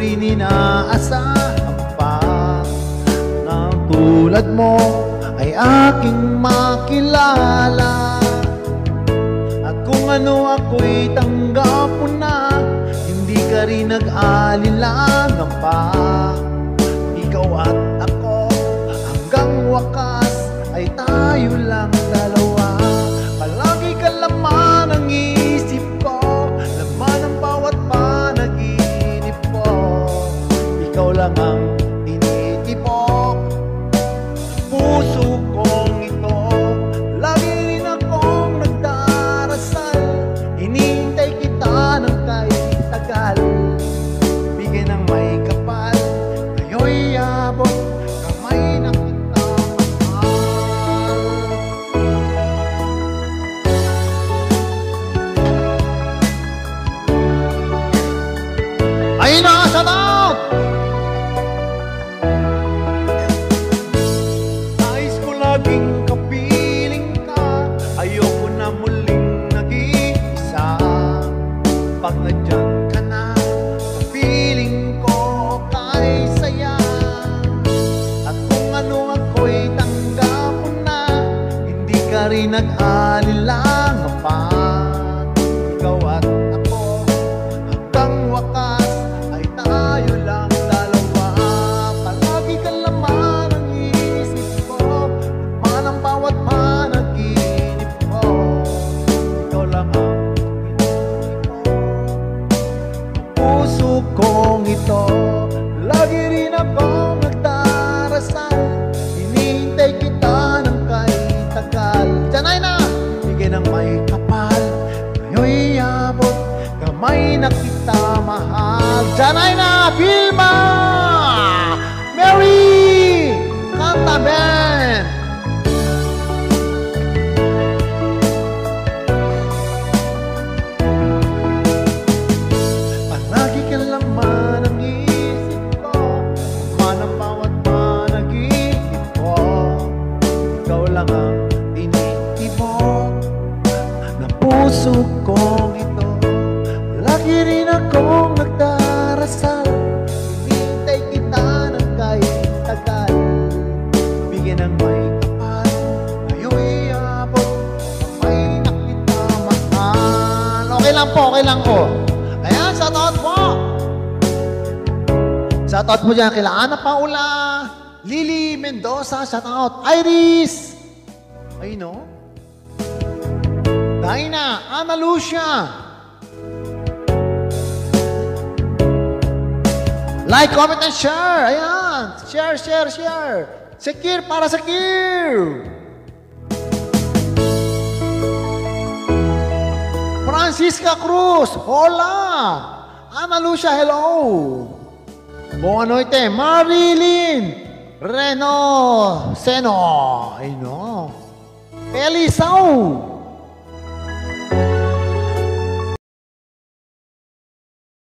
rin inaasahan pa na tulad mo ay aking makilala. At kung ano ako'y tanggap mo na, hindi ka rin nag-alilangan pa. Ikaw at ako hanggang wakas ay tayo lang dalawa. Palagi ka laman ang isip ko, laman ang bawat panaginip ko. Ikaw lang ang tinitipok puso kong ito. Lagi rin akong nagdarasal, hinihintay kita ng kahit tagal. Bigyan ng may kapal, ngayo'y abot kamay na kita mahal. Ay na, shout out! Nais ko laging kapiling ka, ayoko na muling nag-iisa. Pag nandyan ka na, kapiling ko kay saya. At kung ano ako'y tanggap mo na, hindi ka rin nag-alilangan pa. Ikaw at ako hanggang wakas ay tayo lang dalawa. Palagi ka laman ang isip ko, laman ang bawat panaginip ko. Ikaw lang ang puso kong ito. Lagi rin akong nagdarasal, hinihintay kita ng kahit tagal. Diyanay na! Bigyan ng may kapal, ngayo'y abot kamay na kita mahal. Diyanay na! Vilma! Mary! Kanta, Ben! Palagi ka laman ang isip ko, laman ang bawat panaginip ko. Ikaw lang ang tinitibok na puso kong ito. Lagi rin akong nagdarasal, hinihintay kita ng kahit tagal. Bigyan ng may kapal, ngayo'y abot kamay na kita mahal. Okay lang po, okay lang po. Ayan, shoutout po. Shoutout po dyan kila Ana Paula, Lily Mendoza, shoutout. Iris, ay no, Dina, Ana Lucia. Like, comment, and share. Ayan, share, share, share. Sekir para Sekir. Francisca Cruz, hola. Ana Lucia, hello. Buong noite, Marilyn Reno Seno, ay no. Elisao.